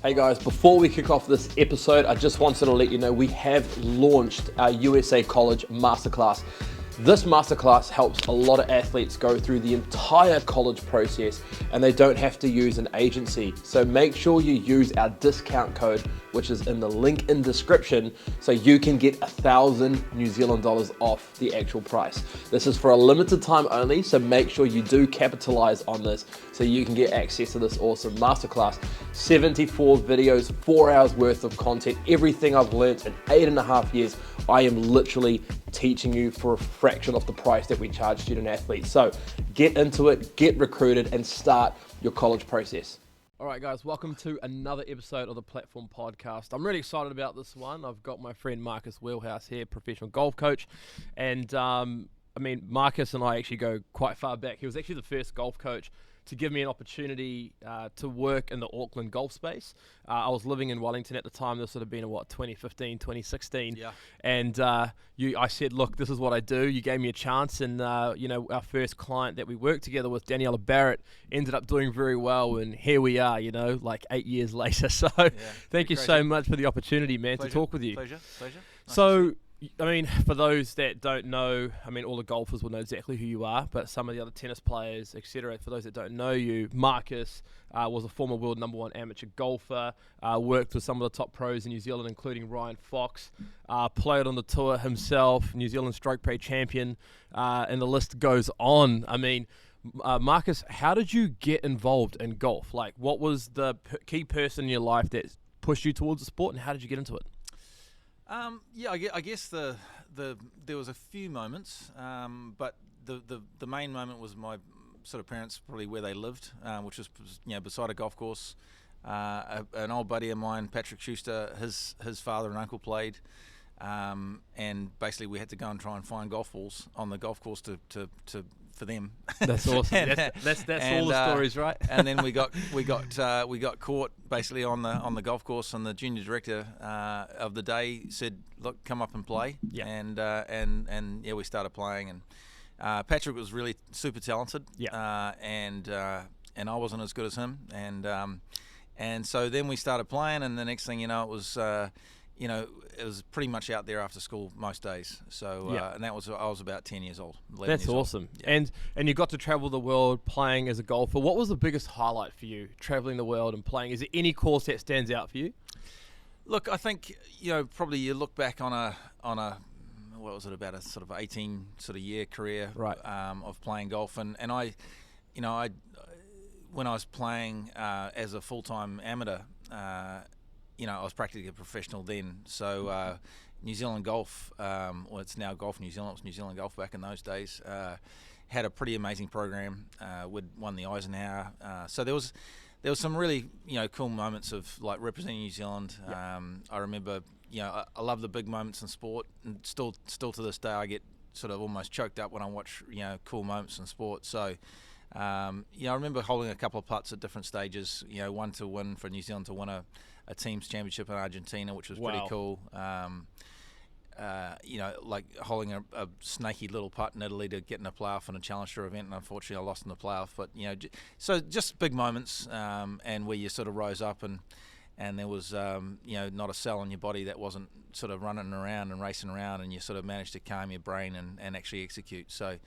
Hey guys, before we kick off this episode, I just wanted to let you know we have launched our USA College Masterclass. This masterclass helps a lot of athletes go through the entire college process and they don't have to use an agency. So make sure you use our discount code, which is in the link in description, so you can get $1,000 off the actual price. This is for a limited time only, so make sure you do capitalize on this so you can get access to this awesome masterclass. 74 videos, 4 hours worth of content, everything I've learned in 8.5 years. I am literally teaching you for a fraction of the price that we charge student athletes. So get into it, get recruited, and start your college process. All right, guys, welcome to another episode of the Platform Podcast. I'm really excited about this one. I've got my friend Marcus Wheelhouse here, professional golf coach. And Marcus and I actually go quite far back. He was actually the first golf coach to give me an opportunity to work in the Auckland golf space. I was living in Wellington at the time. This would have been, 2015, 2016. Yeah. And I said, look, this is what I do. You gave me a chance. And, our first client that we worked together with, Daniela Barrett, ended up doing very well. And here we are, 8 years later. So thank you so much for the opportunity, man, to talk with you. Pleasure. So, for those that don't know, all the golfers will know exactly who you are, but some of the other tennis players, etc. For those that don't know you, Marcus was a former world #1 amateur golfer, worked with some of the top pros in New Zealand, including Ryan Fox, played on the tour himself, New Zealand stroke play champion, and the list goes on. Marcus, how did you get involved in golf? Like, what was the key person in your life that pushed you towards the sport, and how did you get into it? I guess there was a few moments, but the main moment was my sort of parents, probably where they lived, which was beside a golf course. An old buddy of mine, Patrick Schuster, his father and uncle played, and basically we had to go and try and find golf balls on the golf course for them. That's awesome. that's all the stories, right? And then we got caught basically on the golf course, and the junior director of the day said, "Look, come up and play." Yeah. And we started playing, and Patrick was really super talented. Yeah. And I wasn't as good as him, and so then we started playing, and the next thing you know, it was. It was pretty much out there after school most days. So, and I was about 10 years old. That's awesome. Yeah. And you got to travel the world playing as a golfer. What was the biggest highlight for you, traveling the world and playing? Is there any course that stands out for you? Look, I think, probably you look back on a what was it, about a sort of 18 sort of year career, right, of playing golf. And I when I was playing as a full-time amateur, I was practically a professional then. So New Zealand Golf, it's now Golf New Zealand, it was New Zealand Golf back in those days, had a pretty amazing program. We'd won the Eisenhower. So there was some really cool moments of like representing New Zealand. I remember, I love the big moments in sport, and still to this day I get sort of almost choked up when I watch cool moments in sport. So I remember holding a couple of putts at different stages. One to win for New Zealand to win a team's championship in Argentina, which was pretty cool. Like holding a snaky little putt in Italy to get in a playoff in a Challenge Tour event, and unfortunately I lost in the playoff. But so just big moments, and where you sort of rose up and there was not a cell in your body that wasn't sort of running around and racing around, and you sort of managed to calm your brain and actually execute. So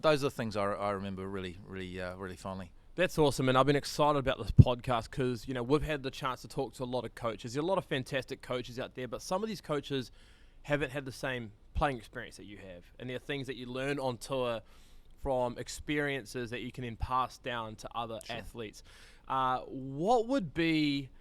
those are the things I remember really fondly. That's awesome, and I've been excited about this podcast because, we've had the chance to talk to a lot of coaches. There's a lot of fantastic coaches out there, but some of these coaches haven't had the same playing experience that you have, and there are things that you learn on tour from experiences that you can then pass down to other athletes. What would be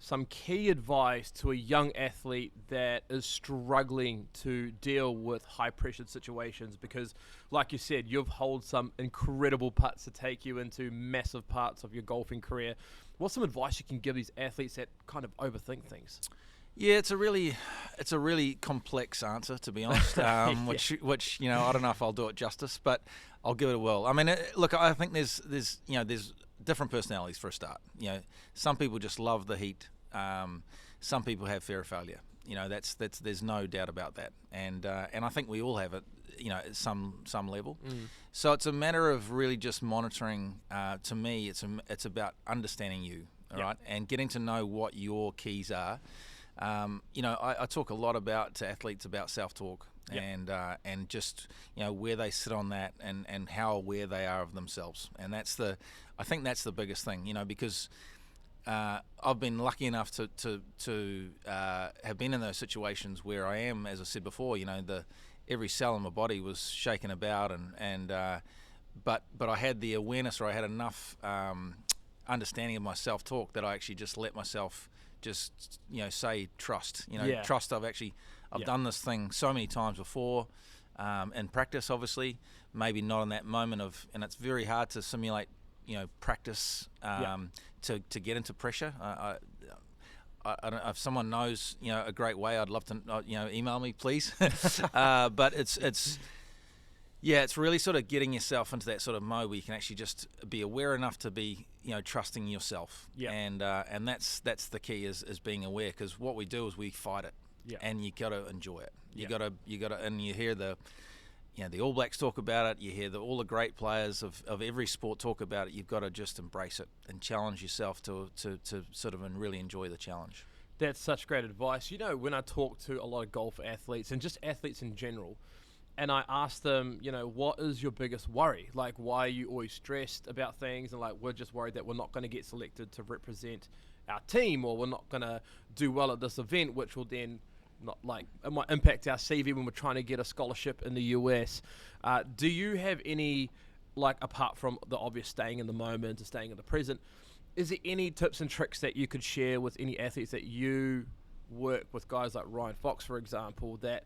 some key advice to a young athlete that is struggling to deal with high-pressured situations? Because, like you said, you've held some incredible putts to take you into massive parts of your golfing career. What's some advice you can give these athletes that kind of overthink things? Yeah, it's a really complex answer, to be honest. Which I don't know if I'll do it justice, but I'll give it a whirl. Look, I think there's different personalities for a start. Some people just love the heat. Some people have fear of failure. There's no doubt about that. And I think we all have it. At some level. So it's a matter of really just monitoring. To me, it's about understanding you. all right, and getting to know what your keys are. I talk a lot to athletes about self-talk and just where they sit on that and how aware they are of themselves, and I think that's the biggest thing, because I've been lucky enough to have been in those situations where I am, as I said before, every cell in my body was shaken about, but I had the awareness, or I had enough understanding of my self-talk that I actually just let myself just say trust. Trust. I've done this thing so many times before, in practice, obviously, maybe not in that moment and it's very hard to simulate practice to get into pressure. I don't know if someone knows a great way. I'd love to email me, please. But it's really sort of getting yourself into that sort of mode where you can actually just be aware enough to be trusting yourself. And that's the key is being aware, because what we do is we fight it, and you got to enjoy it. You got to, and you hear the All Blacks talk about it. You hear all the great players of every sport talk about it. You've got to just embrace it and challenge yourself to sort of and really enjoy the challenge. That's such great advice. When I talk to a lot of golf athletes and just athletes in general, and I ask them, what is your biggest worry? Like, why are you always stressed about things? And we're just worried that we're not going to get selected to represent our team, or we're not going to do well at this event, which will then it might impact our CV when we're trying to get a scholarship in the US. Do you have any, apart from the obvious staying in the moment and staying in the present, is there any tips and tricks that you could share with any athletes that you work with, guys like Ryan Fox, for example, that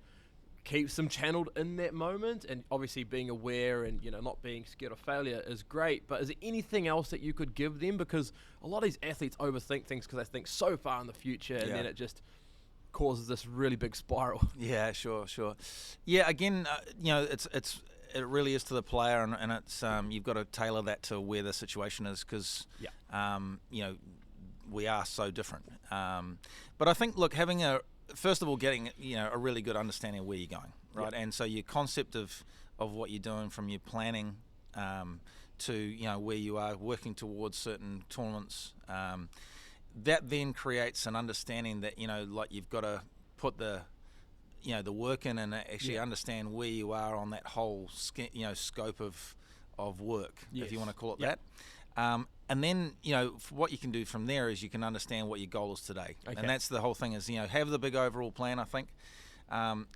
keeps them channeled in that moment? And obviously being aware and not being scared of failure is great, but is there anything else that you could give them? Because a lot of these athletes overthink things because they think so far in the future, and then it just causes this really big spiral. Yeah, sure. Yeah, again, it really is to the player, and it's you've got to tailor that to where the situation is, because we are so different. But I think, look, first of all, getting a really good understanding of where you're going, right? And so your concept of what you're doing, from your planning to where you are working towards certain tournaments, that then creates an understanding that you've got to put the work in and actually understand where you are on that whole scope of work, if you want to call it that. And then what you can do from there is you can understand what your goal is today, and that's the whole thing. Is have the big overall plan, I think, and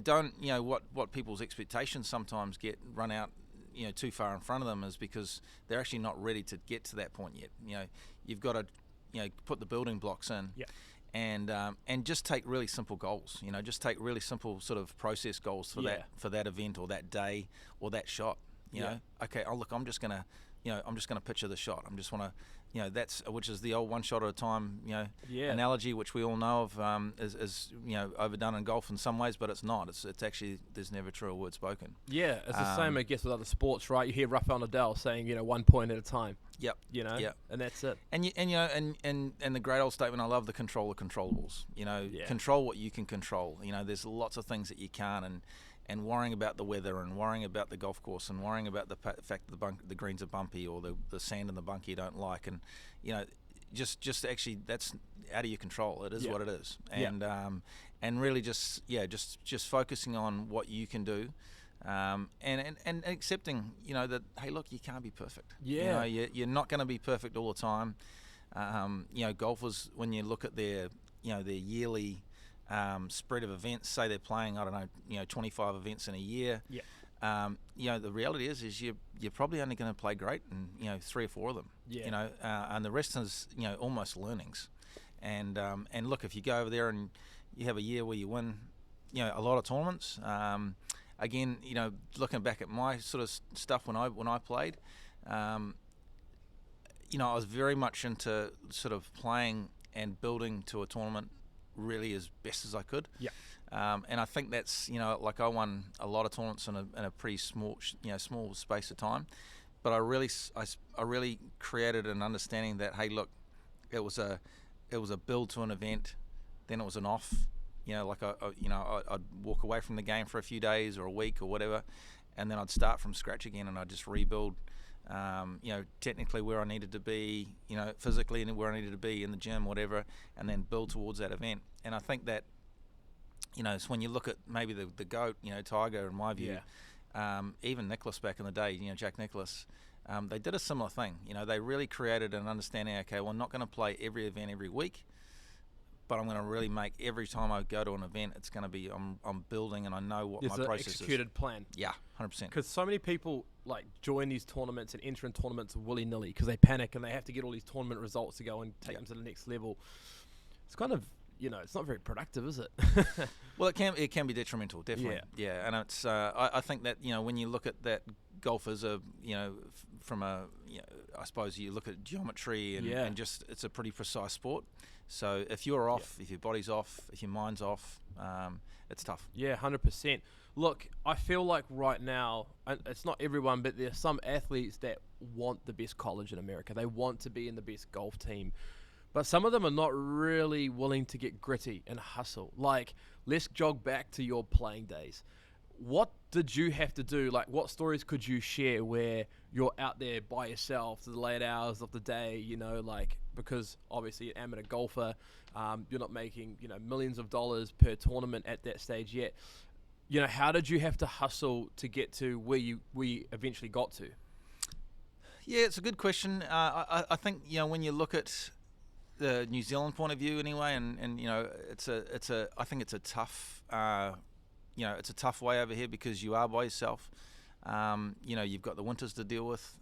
don't what people's expectations sometimes get run out too far in front of them, is because they're actually not ready to get to that point yet. You've got to put the building blocks in, and just take really simple goals. Just take really simple sort of process goals for that event or that day or that shot. Okay, I'm just gonna picture the shot. I just want to, which is the old one shot at a time, analogy, which we all know of, is overdone in golf in some ways, but it's not. It's actually, there's never truer word spoken. Yeah, it's the same, I guess, with other sports, right? You hear Rafael Nadal saying, 1 point at a time. Yep. And that's it. And the great old statement, I love, the control of controllables. Control what you can control. There's lots of things that you can't, and worrying about the weather, and worrying about the golf course, and worrying about the fact that the greens are bumpy, or the sand in the bunker you don't like, and just actually, that's out of your control. It is what it is, and really just focusing on what you can do, and accepting that, hey, look, you can't be perfect. You're not going to be perfect all the time. Golfers, when you look at their yearly spread of events, say they're playing 25 events in a year, the reality is you're probably only going to play great in 3 or 4 of them, and the rest is almost learnings. And look, if you go over there and you have a year where you win a lot of tournaments, again, looking back at my sort of stuff when I played, I was very much into sort of playing and building to a tournament really as best as I could. And I think that's, I won a lot of tournaments in a pretty small space of time, but I really created an understanding that, hey, look, it was a build to an event, then it was an off. I'd walk away from the game for a few days or a week or whatever, and then I'd start from scratch again, and I'd just rebuild technically where I needed to be, physically, and where I needed to be in the gym, whatever, and then build towards that event. And I think that, it's when you look at maybe the GOAT, Tiger, in my view, even Nicklaus back in the day, Jack Nicklaus, they did a similar thing. They really created an understanding, okay, well, I'm not going to play every event every week, but I'm going to really make every time I go to an event, it's going to be, I'm building and I know what my process is. It's an executed plan. Yeah, 100%. Because so many people join these tournaments and enter in tournaments willy-nilly because they panic and they have to get all these tournament results to go and take them to the next level. It's kind of, it's not very productive, is it? Well, it can be detrimental, definitely. Yeah, and it's I think that when you look at that, golf is from a I suppose you look at geometry and just it's a pretty precise sport. So if you're off, if your body's off, if your mind's off, it's tough. Yeah, 100%. Look, I feel like right now, it's not everyone, but there's some athletes that want the best college in America. They want to be in the best golf team. But some of them are not really willing to get gritty and hustle. Let's jog back to your playing days. What did you have to do? What stories could you share where you're out there by yourself to the late hours of the day, because obviously an amateur golfer, you're not making, millions of dollars per tournament at that stage yet. How did you have to hustle to get to where we eventually got to? Yeah, it's a good question. I think, when you look at the New Zealand point of view anyway, and I think it's a tough, it's a tough way over here because you are by yourself. You've got the winters to deal with,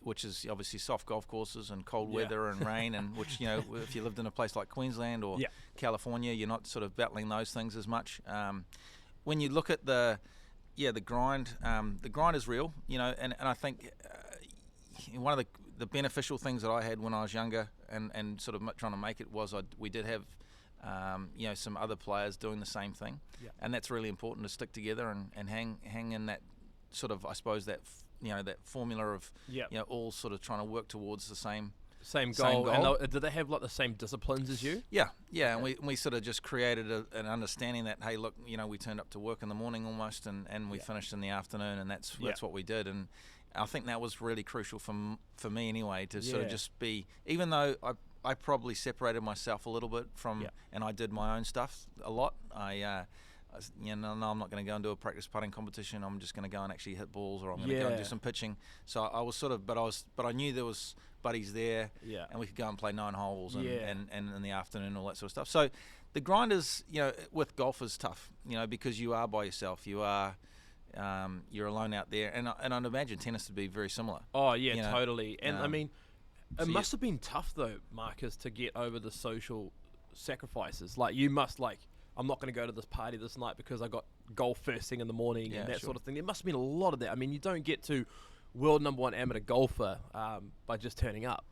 which is obviously soft golf courses and cold weather and rain, and which, if you lived in a place like Queensland or California, you're not sort of battling those things as much. When you look at the grind is real, and I think one of the beneficial things that I had when I was younger and sort of trying to make it was we did have some other players doing the same thing, and that's really important to stick together and hang in that sort of, I suppose, that that formula of all sort of trying to work towards the same goal. And did they have the same disciplines as you? Yeah. And we sort of just created an understanding that, hey, look, we turned up to work in the morning almost, and we finished in the afternoon, and that's what we did. And I think that was really crucial for me anyway, to sort of just be, even though I probably separated myself a little bit from, and I did my own stuff a lot. No, I'm not going to go and do a practice putting competition. I'm just going to go and actually hit balls, or I'm going to go and do some pitching. So I was sort of, but I knew there was buddies there, and we could go and play 9 holes and in the afternoon, all that sort of stuff. So the grind is, with golf is tough, because you are by yourself. You are, you're alone out there, and I'd imagine tennis to be very similar. Oh yeah, totally. And I mean, it must have been tough though, Marcus, to get over the social sacrifices. You must I'm not going to go to this party this night because I got golf first thing in the morning and that sort of thing. There must have been a lot of that. I mean, you don't get to world #1 amateur golfer by just turning up.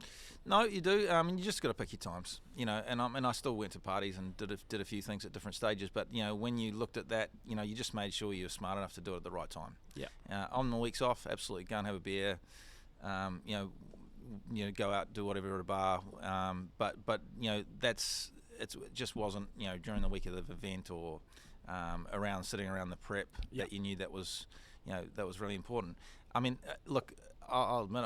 No, you do. You just got to pick your times, and I still went to parties and did a few things at different stages. But when you looked at that, you just made sure you were smart enough to do it at the right time. Yeah. On the weeks off, absolutely go and have a beer. Go out, do whatever at a bar. But it just wasn't during the week of the event or sitting around the prep that you knew that was really important. I mean, look, I'll admit,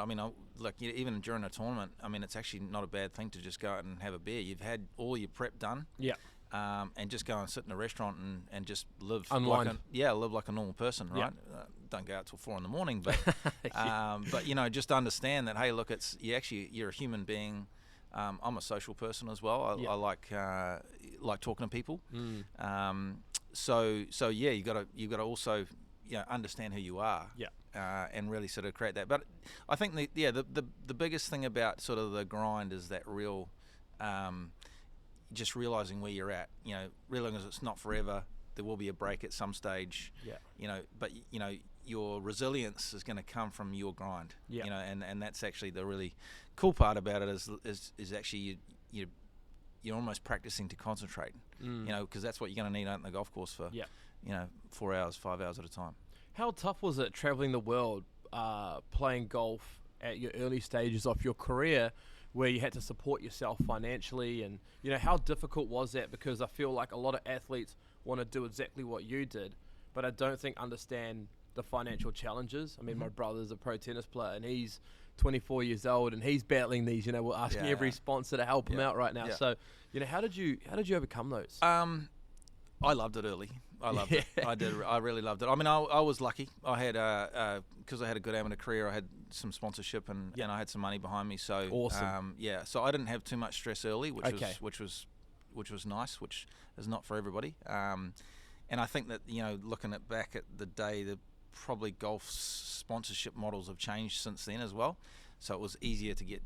even during a tournament, it's actually not a bad thing to just go out and have a beer. You've had all your prep done, and just go and sit in a restaurant and just live unwind. Live like a normal person, right? Don't go out till 4 a.m, but just understand that, hey, look, you're a human being. I'm a social person as well. I like talking to people. So you got to also understand who you are. And really sort of create that. But I think the biggest thing about sort of the grind is that real, just realizing where you're at. Realizing it's not forever. There will be a break at some stage. But your resilience is going to come from your grind. And that's actually the really cool part about it is actually you're almost practicing to concentrate. Because that's what you're going to need out in the golf course for 4 hours, 5 hours at a time. How tough was it traveling the world, playing golf at your early stages of your career, where you had to support yourself financially, and how difficult was that? Because I feel like a lot of athletes want to do exactly what you did, but I don't think understand the financial challenges. I mean, my brother's a pro tennis player, and he's 24 years old, and he's battling these. You know, we're asking every sponsor to help him out right now. So, you know, how did you overcome those? I loved it early. I loved it. I did. I really loved it. I mean, I was lucky. I had because I had a good amateur career. I had some sponsorship and I had some money behind me. So awesome. So I didn't have too much stress early, which was nice, which is not for everybody. And I think that looking back at the day, probably golf sponsorship models have changed since then as well. So it was easier to get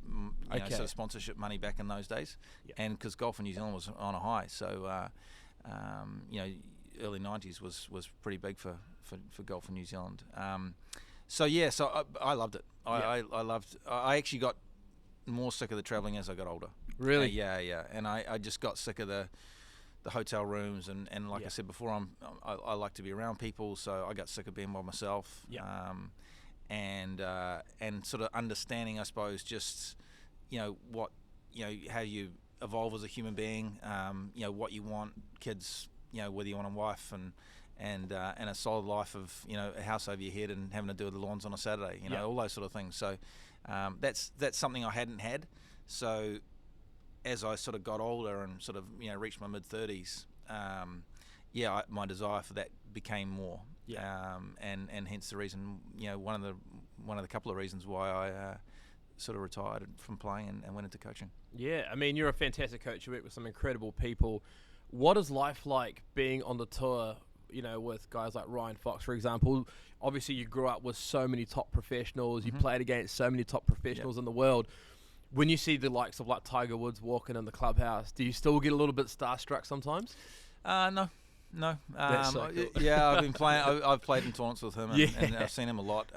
sort of sponsorship money back in those days, and because golf in New Zealand was on a high, so early 90s was pretty big for golf in New Zealand. So I loved it. I actually got more sick of the travelling as I got older. Really? Yeah. And I just got sick of the hotel rooms and like I said before, I like to be around people, so I got sick of being by myself. And sort of understanding, I suppose, just what how you evolve as a human being, what you want, kids, whether you want a wife and a solid life of a house over your head and having to do the lawns on a Saturday, all those sort of things. So that's something I hadn't had. So as I sort of got older and sort of reached my mid-30s, my desire for that became more. And hence the reason, one of the couple of reasons why I sort of retired from playing and went into coaching. Yeah, I mean, you're a fantastic coach. You work with some incredible people. What is life like being on the tour, with guys like Ryan Fox, for example? Obviously, you grew up with so many top professionals. You played against so many top professionals in the world. When you see the likes of like Tiger Woods walking in the clubhouse, do you still get a little bit starstruck sometimes? No. That's so cool. Yeah, I've been playing. I've played in tournaments with him, and I've seen him a lot.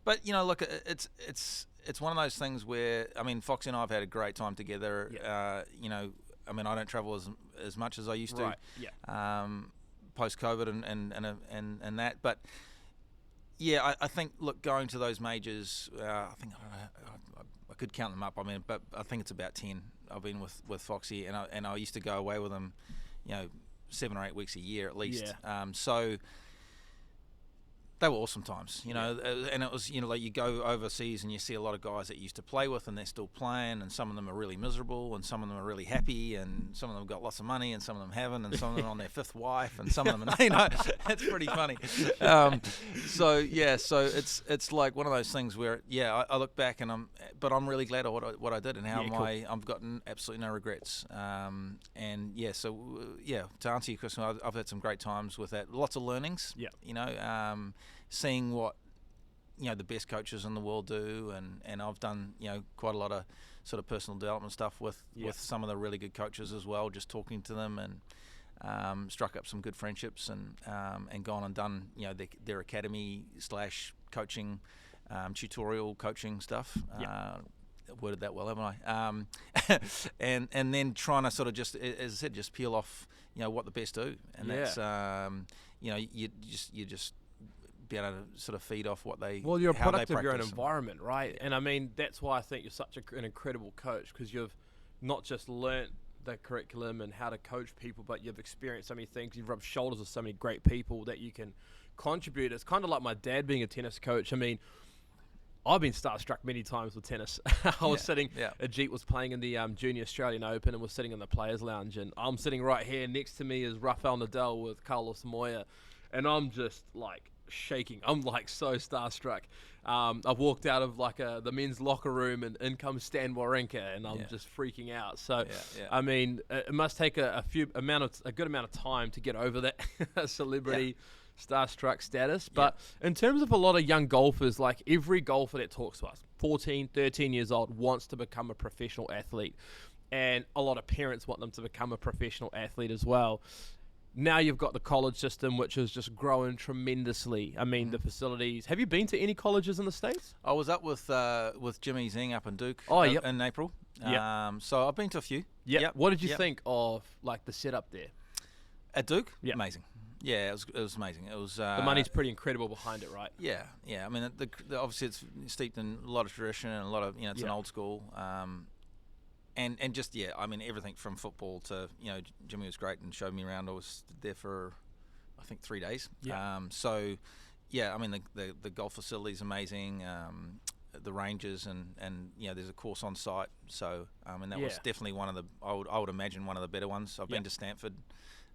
But look, it's one of those things where Foxy and I have had a great time together. I don't travel as much as I used to. Right. Yeah. Post COVID and that, but I think going to those majors, I think I could count them up. But I think it's about 10. I've been with Foxy, and I used to go away with him, 7 or 8 weeks a year at least. So they were awesome times, and it was, like you go overseas and you see a lot of guys that you used to play with and they're still playing, and some of them are really miserable and some of them are really happy, and some of them got lots of money and some of them haven't, and some of them are on their 5th wife, and some of them are, it's pretty funny. So it's like one of those things where, I look back and I'm really glad of what I did and how I've gotten absolutely no regrets. To answer your question, I've had some great times with that. Lots of learnings. Seeing what the best coaches in the world do, and I've done quite a lot of sort of personal development stuff with some of the really good coaches as well. Just talking to them and struck up some good friendships and gone and done their academy / coaching, tutorial coaching stuff. Worded that well, haven't I? And then trying to sort of just, as I said, just peel off what the best do, and that's you just be able to sort of feed off what they. Well, you're a product of your own environment, right? And that's why I think you're such an incredible coach, because you've not just learnt the curriculum and how to coach people, but you've experienced so many things. You've rubbed shoulders with so many great people that you can contribute. It's kind of like my dad being a tennis coach. I've been starstruck many times with tennis. I was sitting, Ajit was playing in the Junior Australian Open and was sitting in the Players Lounge, and I'm sitting right here. Next to me is Rafael Nadal with Carlos Moya, and I'm just like shaking. I'm like so starstruck. I've walked out of like the men's locker room and in comes Stan Wawrinka, and I'm just freaking out. So, it must take a good amount of time to get over that celebrity starstruck status. But in terms of a lot of young golfers, like every golfer that talks to us, 14, 13 years old, wants to become a professional athlete. And a lot of parents want them to become a professional athlete as well. Now you've got the college system, which is just growing tremendously. The facilities. Have you been to any colleges in the States? I was up with Jimmy Zing up in Duke in April. So I've been to a few. What did you think of like the setup there? At Duke? Amazing. Yeah, it was amazing. It was the money's pretty incredible behind it, right? Yeah. Obviously it's steeped in a lot of tradition and a lot of it's an old school. And just everything from football to Jimmy was great and showed me around. I was there for I think 3 days. So yeah, I mean the golf facility is amazing. The ranges and there's a course on site. So and that was definitely one of the I would imagine one of the better ones. I've been to Stanford.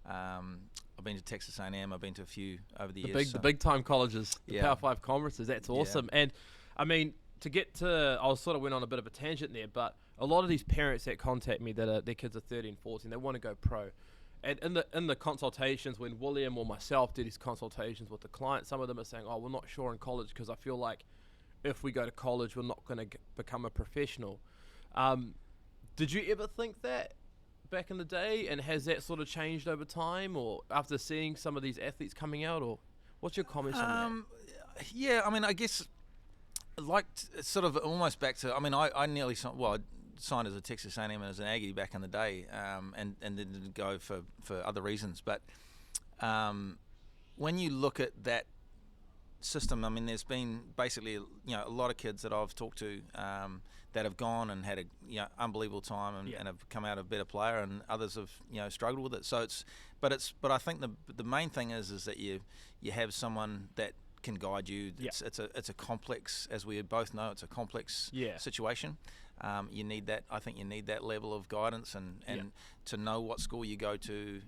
I've been to Texas A&M. I've been to a few over the years. The big time colleges, the Power 5 conferences. That's awesome. And I mean, I sort of went on a bit of a tangent there, but a lot of these parents that contact me that their kids are 13, 14, they want to go pro. And in the consultations, when William or myself do these consultations with the client, some of them are saying, "Oh, we're not sure in college because I feel like if we go to college, we're not going to become a professional." Did you ever think that back in the day, and has that sort of changed over time, or after seeing some of these athletes coming out, or what's your comments on that? Yeah, I mean, I guess sort of almost back to. I mean, I nearly signed as a Texas A&M and as an Aggie back in the day, and then didn't go for other reasons. But when you look at that system, I mean, there's been basically a lot of kids that I've talked to that have gone and had a unbelievable time and have come out a better player, and others have struggled with it. So but I think the main thing is that you have someone that can guide you. It's a complex, as we both know, it's a complex situation. You need that. I think you need that level of guidance and to know what school you go to,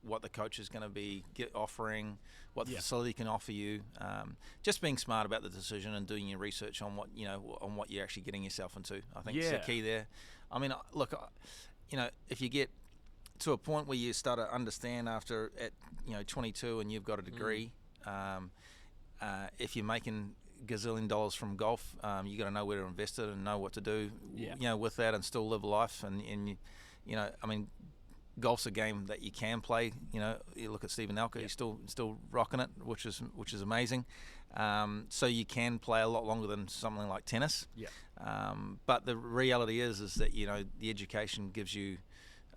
what the coach is going to be offering, what the facility can offer you. Just being smart about the decision and doing your research on what you're actually getting yourself into. I think it's the key there. I mean, look, if you get to a point where you start to understand at 22 and you've got a degree, if you're making gazillion dollars from golf, you got to know where to invest it and know what to do, with that, and still live life. And I mean, golf's a game that you can play. You look at Stephen Elker, he's still rocking it, which is amazing. So you can play a lot longer than something like tennis. But the reality is that the education gives you,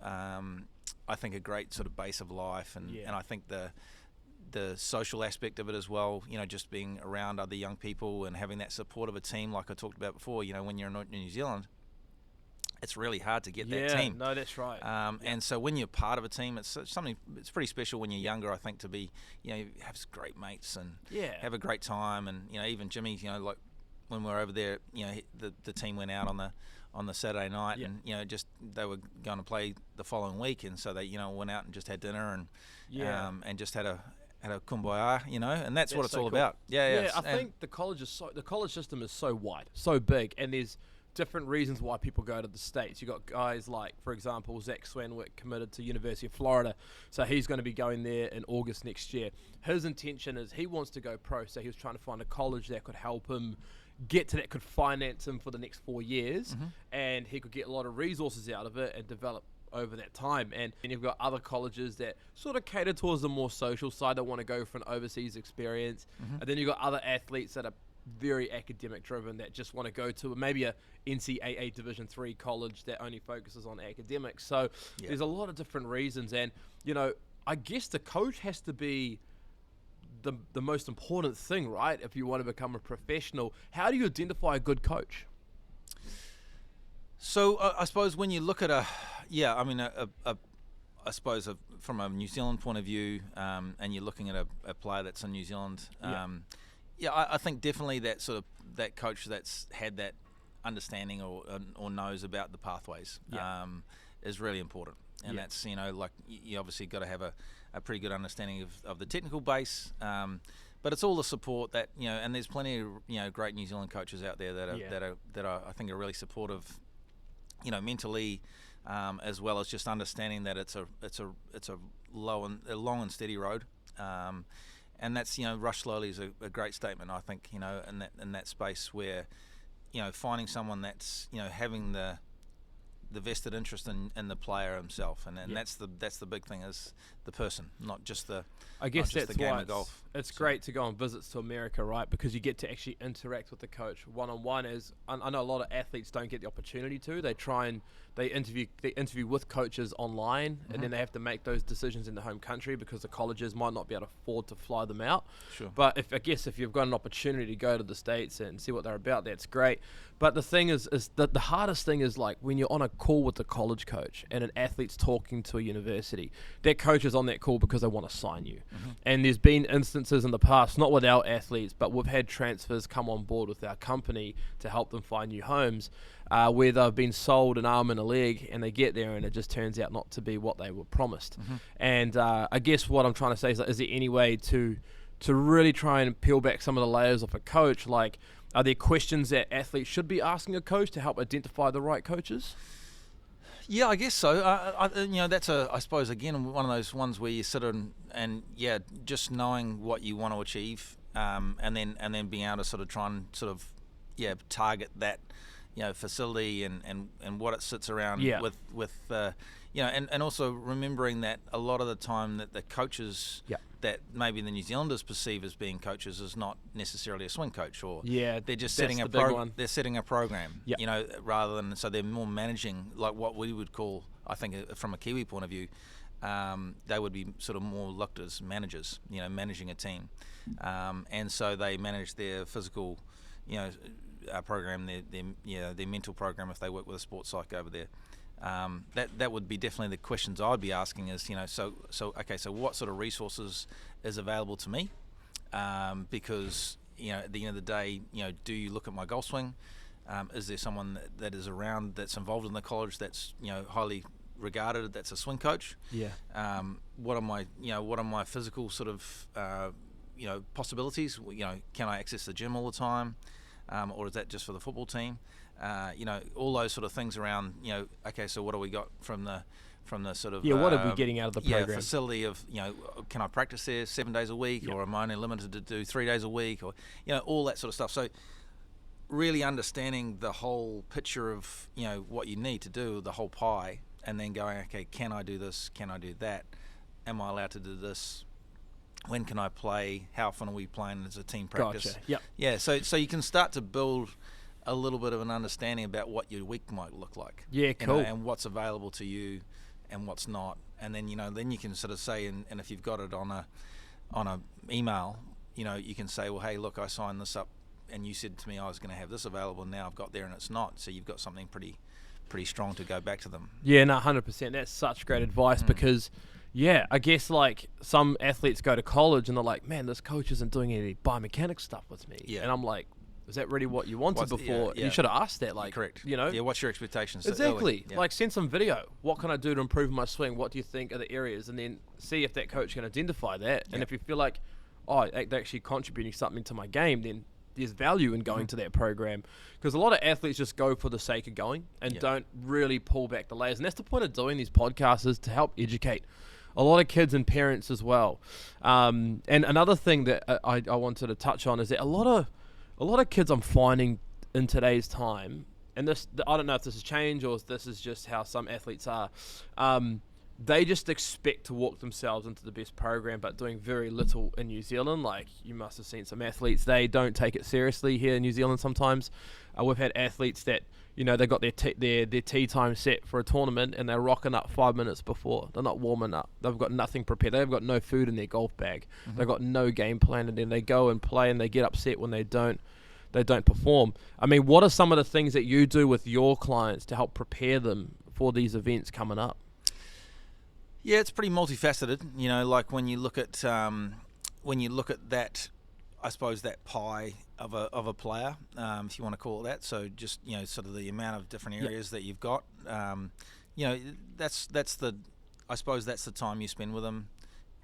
I think, a great sort of base of life, and I think the social aspect of it as well, just being around other young people and having that support of a team like I talked about before. When you're in New Zealand, it's really hard to get that team. No, that's right. And so when you're part of a team, it's it's pretty special when you're younger, I think, to be, have great mates and have a great time. And, even Jimmy, like when we were over there, the team went out on the Saturday night and, they were going to play the following week. And so they, went out and just had dinner and just had a kumbaya, and that's what it's all about. I think the college system is so wide, so big, and there's different reasons why people go to the States. You got guys like, for example, Zach Swanwick committed to University of Florida, so he's going to be going there in August next year. His intention is he wants to go pro, so he was trying to find a college that could help him get to that, could finance him for the next 4 years, and he could get a lot of resources out of it and develop over that time. And you've got other colleges that sort of cater towards the more social side that want to go for an overseas experience, and then you've got other athletes that are very academic driven that just want to go to maybe a NCAA Division III college that only focuses on academics. So there's a lot of different reasons, and I guess the coach has to be the most important thing, right? If you want to become a professional, how do you identify a good coach? So I suppose when you look at I suppose from a New Zealand point of view, and you're looking at a player that's in New Zealand, I think definitely that coach that's had that understanding or knows about the pathways is really important. And that's, like you obviously got to have a pretty good understanding of the technical base, but it's all the support that, and there's plenty of, great New Zealand coaches out there that are I think are really supportive, mentally, as well as just understanding that it's a long and steady road, and that's rush slowly is a great statement, I think, in that space where finding someone that's having the vested interest in the player himself, and that's the big thing, is the person, not just the that's the game why of golf. It's great to go on visits to America, right? Because you get to actually interact with the coach one-on-one. As I know a lot of athletes don't get the opportunity to. They try and they interview with coaches online, and then they have to make those decisions in the home country because the colleges might not be able to afford to fly them out. Sure. But if you've got an opportunity to go to the States and see what they're about, that's great. But the thing is that the hardest thing is, like, when you're on a call with the college coach and an athlete's talking to a university, that coach is on that call because they want to sign you. And there's been instances in the past, not with our athletes, but we've had transfers come on board with our company to help them find new homes, where they've been sold an arm and a leg, and they get there and it just turns out not to be what they were promised. And I guess what I'm trying to say is there any way to really try and peel back some of the layers of a coach? Like, are there questions that athletes should be asking a coach to help identify the right coaches? Yeah, I guess so. That's I suppose again one of those ones where you sit and just knowing what you want to achieve, and then being able to sort of try and target that, facility and what it sits around with and also remembering that a lot of the time that the coaches that maybe the New Zealanders perceive as being coaches is not necessarily a swing coach, or they're just setting a program. They're setting a program, rather than, so they're more managing, like what we would call, I think, from a Kiwi point of view, they would be sort of more looked as managers, managing a team, and so they manage their physical, program, their mental program if they work with a sports psych over there. That would be definitely the questions I'd be asking is, so what sort of resources is available to me? Because, at the end of the day, do you look at my golf swing? Is there someone that is around that's involved in the college that's, highly regarded, that's a swing coach? What are my physical sort of, possibilities? Can I access the gym all the time? Or is that just for the football team? All those sort of things around, so what do we got from the sort of what are we getting out of the program? Facility of, can I practice there 7 days a week, or am I only limited to do 3 days a week, or all that sort of stuff. So really understanding the whole picture of what you need to do, the whole pie, and then going, okay, can I do this? Can I do that? Am I allowed to do this? When can I play? How often are we playing as a team practice? Gotcha. So you can start to build a little bit of an understanding about what your week might look like. Cool. And what's available to you and what's not. And then, then you can sort of say, and if you've got it on a email, you can say, well, hey, look, I signed this up and you said to me I was going to have this available, and now I've got there and it's not. So you've got something pretty strong to go back to them. 100%. That's such great advice because I guess like some athletes go to college and they're like, man, this coach isn't doing any biomechanics stuff with me. And I'm like, is that really what you wanted before? You should have asked that. Like, correct. What's your expectations? Exactly. Like, send some video. What can I do to improve my swing? What do you think are the areas? And then see if that coach can identify that. And if you feel like, they're actually contributing something to my game, then there's value in going to that program. Because a lot of athletes just go for the sake of going and don't really pull back the layers. And that's the point of doing these podcasts, is to help educate a lot of kids and parents as well. And another thing that I wanted to touch on is that a lot of kids I'm finding in today's time, and this, I don't know if this has changed or if this is just how some athletes are, they just expect to walk themselves into the best program, but doing very little in New Zealand. Like, you must have seen some athletes, they don't take it seriously here in New Zealand sometimes. We've had athletes that, they got their tee time set for a tournament and they're rocking up 5 minutes before. They're not warming up. They've got nothing prepared. They've got no food in their golf bag. They've got no game plan, and then they go and play and they get upset when they don't perform. I mean, what are some of the things that you do with your clients to help prepare them for these events coming up? Yeah, it's pretty multifaceted. Like when you look at that, I suppose that pie of a player, if you want to call it that. So just sort of the amount of different areas that you've got. That's the time you spend with them,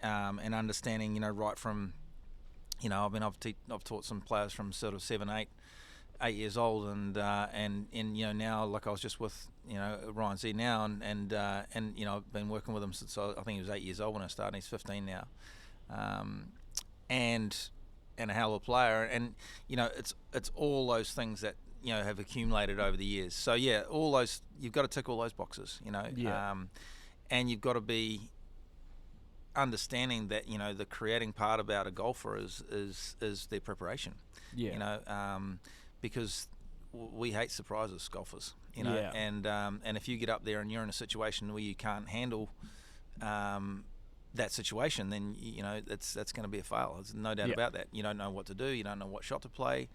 and understanding. Right from, I've taught some players from sort of 7, 8 years old, and now, like, I was just with Ryan Z now, and I've been working with him since I think he was 8 years old when I started. He's 15 now, and a hell of a player, and it's all those things that have accumulated over the years. So all those, you've got to tick all those boxes, and you've got to be understanding that the creating part about a golfer is their preparation. Because we hate surprises, golfers, and if you get up there and you're in a situation where you can't handle that situation, then that's going to be a fail. There's no doubt about that. You don't know what to do. You don't know what shot to play.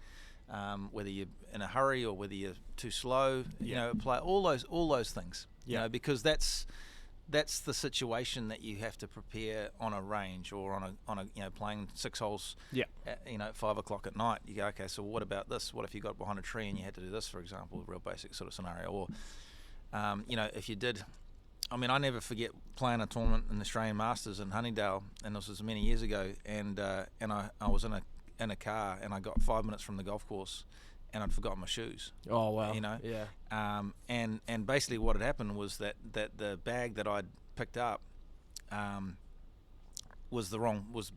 whether you're in a hurry or whether you're too slow. You know, play all those things. You know, because that's the situation that you have to prepare on a range or on a you know, playing 6 holes. At, you know, at 5 o'clock at night. You go, okay, so what about this? What if you got behind a tree and you had to do this, for example, a real basic sort of scenario? Or you know, if you did. I mean, I never forget playing a tournament in the Australian Masters in Huntingdale, and this was many years ago. And I was in a car, and I got 5 minutes from the golf course, and I'd forgotten my shoes. Oh wow! You know, yeah. And basically what had happened was that the bag that I'd picked up, was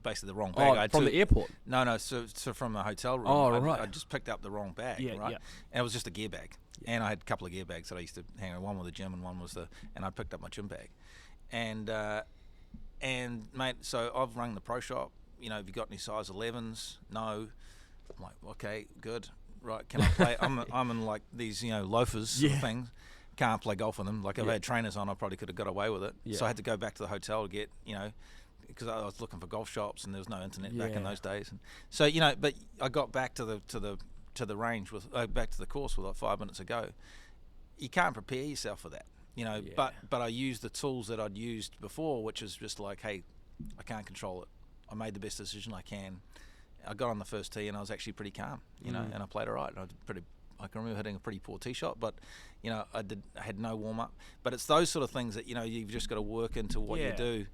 basically the wrong bag. Oh, from the airport? No. So from a hotel room. Oh, right. I just picked up the wrong bag. Yeah, right. yeah. And it was just a gear bag. And I had a couple of gear bags that I used to hang on. One was the gym, and one was and I picked up my gym bag. And mate, so I've rung the pro shop. You know, have you got any size 11s? No. I'm like, okay, good. Right, can I play? I'm in like these, you know, loafers sort of things. Can't play golf in them. Like if I had trainers on, I probably could have got away with it. So I had to go back to the hotel to get, you know, because I was looking for golf shops and there was no internet back in those days. And so, you know, but I got back to the range with back to the course with like 5 minutes ago. You can't prepare yourself for that, you know. But I used the tools that I'd used before, which is just like, hey, I can't control it. I made the best decision I can. I got on the first tee and I was actually pretty calm, you know, and I played all right. I can remember hitting a pretty poor tee shot, but you know, I had no warm up. But it's those sort of things that, you know, you've just got to work into what you do.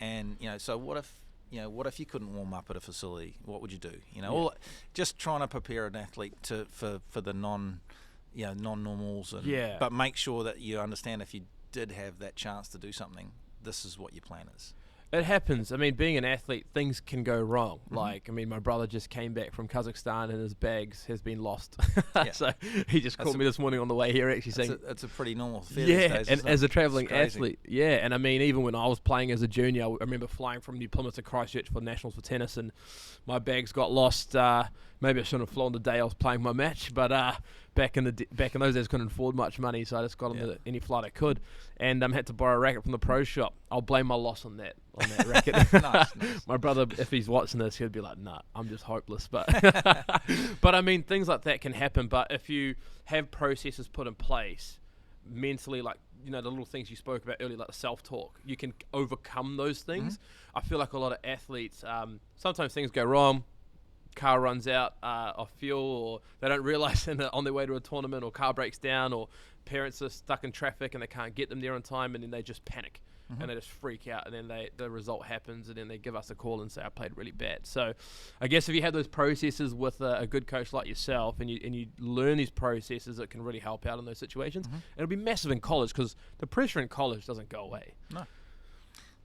And you know, so what if you couldn't warm up at a facility? What would you do? You know, just trying to prepare an athlete for the non-normals, and but make sure that you understand if you did have that chance to do something, this is what your plan is. It happens. I mean, being an athlete, things can go wrong. Like, I mean, my brother just came back from Kazakhstan and his bags has been lost. So he just called me this morning on the way here, actually saying it's a pretty normal affair these days, and as a traveling athlete, and I mean, even when I was playing as a junior, I remember flying from New Plymouth to Christchurch for nationals for tennis, and my bags got lost. Maybe I shouldn't have flown the day I was playing my match, but back in those days, couldn't afford much money, so I just got on any flight I could, and had to borrow a racket from the pro shop. I'll blame my loss on that racket. Nice. My brother, if he's watching this, he'll be like, "Nah, I'm just hopeless." But but I mean, things like that can happen. But if you have processes put in place mentally, like, you know, the little things you spoke about earlier, like the self-talk, you can overcome those things. I feel like a lot of athletes, sometimes things go wrong. Car runs out of fuel, or they don't realize on their way to a tournament, or car breaks down, or parents are stuck in traffic and they can't get them there on time, and then they just panic and they just freak out, and then the result happens, and then they give us a call and say, I played really bad. So I guess if you have those processes with a good coach like yourself, and you learn these processes, it can really help out in those situations. It'll be massive in college, because the pressure in college doesn't go away. No,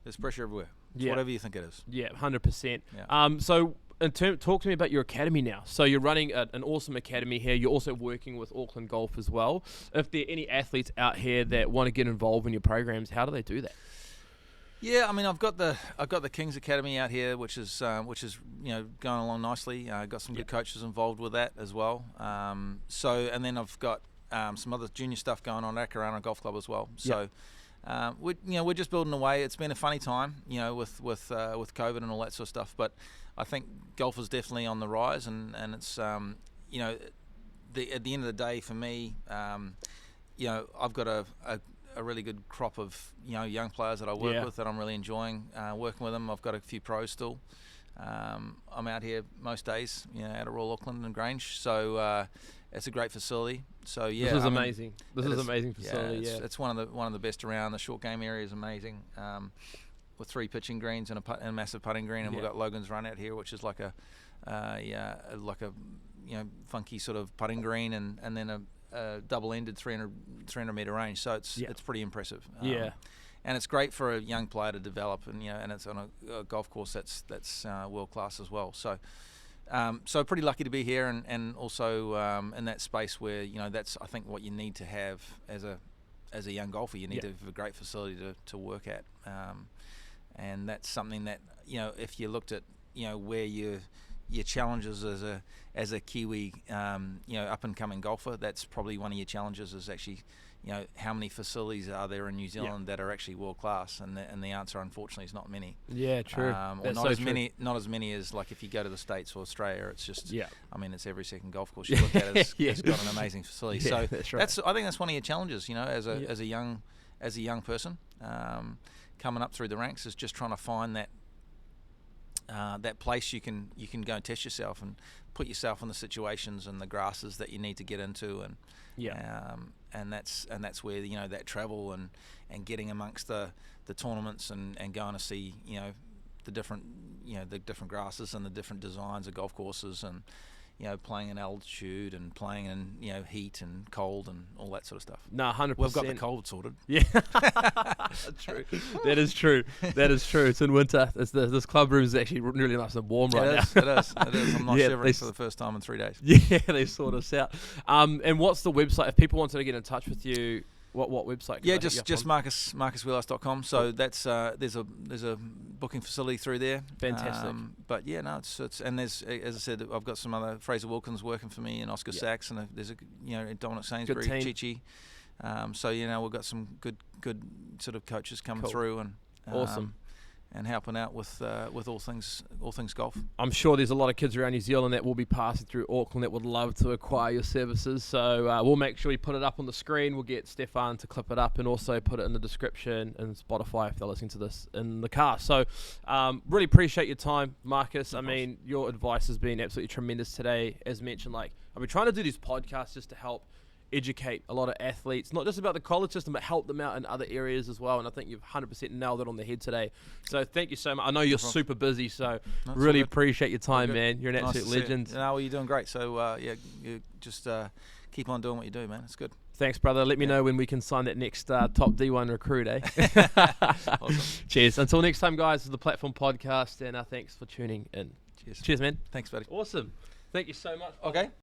there's pressure everywhere. It's whatever you think it is. 100%. Yeah. So talk to me about your academy now. So you're running an awesome academy here. You're also working with Auckland Golf as well. If there are any athletes out here that want to get involved in your programs, how do they do that? Yeah, I mean, I've got the Kings Academy out here, which is you know, going along nicely. Got some good coaches involved with that as well. And then I've got some other junior stuff going on at Akarana Golf Club as well. So. We're just building away. It's been a funny time, you know, with COVID and all that sort of stuff. But I think golf is definitely on the rise, and it's you know, at the end of the day, for me, you know, I've got a really good crop of, you know, young players that I work with that I'm really enjoying working with them. I've got a few pros still. I'm out here most days, you know, out of Royal Auckland and Grange. So it's a great facility. So this is amazing. This is amazing facility. It's one of the best around. The short game area is amazing. With 3 pitching greens and a massive putting green, and we've got Logan's Run out here, which is like a you know, funky sort of putting green, and then a double-ended 300 meter range. So it's pretty impressive. And it's great for a young player to develop, and you know, and it's on a golf course that's world class as well. So. So pretty lucky to be here, and also in that space where, you know, that's, I think, what you need to have as a young golfer. You need to have a great facility to work at, and that's something that, you know, if you looked at, you know, where your challenges as a Kiwi, you know, up and coming golfer, that's probably one of your challenges, is actually, how many facilities are there in New Zealand that are actually world class? And the answer, unfortunately, is not many. Yeah, true. Or not as many. Not as many as like if you go to the States or Australia. It's just. I mean, it's every second golf course you look at. It's got an amazing facility. So that's right. I think that's one of your challenges. As a young person coming up through the ranks, is just trying to find that place you can go and test yourself and put yourself in the situations and the grasses that you need to get into, and and that's where that travel and getting amongst the tournaments and going to see the different grasses and the different designs of golf courses, and playing in altitude and playing in heat and cold and all that sort of stuff. No, 100%. We've got the cold sorted. Yeah, true. That is true. It's in winter. This club room is actually really nice and warm right now. It is. I'm not shivering for the first time in 3 days. Yeah, they sort us out. And what's the website if people wanted to get in touch with you? What website? Yeah, just marcuswheelhouse.com. So that's there's a booking facility through there. Fantastic. But yeah, no, it's and there's, as I said, I've got some other Fraser Wilkins working for me and Oscar Sachs, and there's Dominic Sainsbury, Chichi. So we've got some good sort of coaches coming through, and awesome. And helping out with all things golf. I'm sure there's a lot of kids around New Zealand that will be passing through Auckland that would love to acquire your services. So we'll make sure we put it up on the screen. We'll get Stefan to clip it up and also put it in the description and Spotify if they're listening to this in the car. So really appreciate your time, Marcus. I mean, your advice has been absolutely tremendous today. As mentioned, I've been trying to do these podcasts just to help educate a lot of athletes, not just about the college system, but help them out in other areas as well. And I think you've 100% nailed it on the head today. So thank you so much. I know you're super busy, so really appreciate your time, man. You're an absolute legend. No, you're doing great. So you just keep on doing what you do, man. It's good. Thanks, brother. Let me know when we can sign that next top D1 recruit, eh? Awesome. Cheers. Until next time, guys, this is the Platform Podcast, and thanks for tuning in. Cheers. Cheers, man. Thanks, buddy. Awesome. Thank you so much. Okay.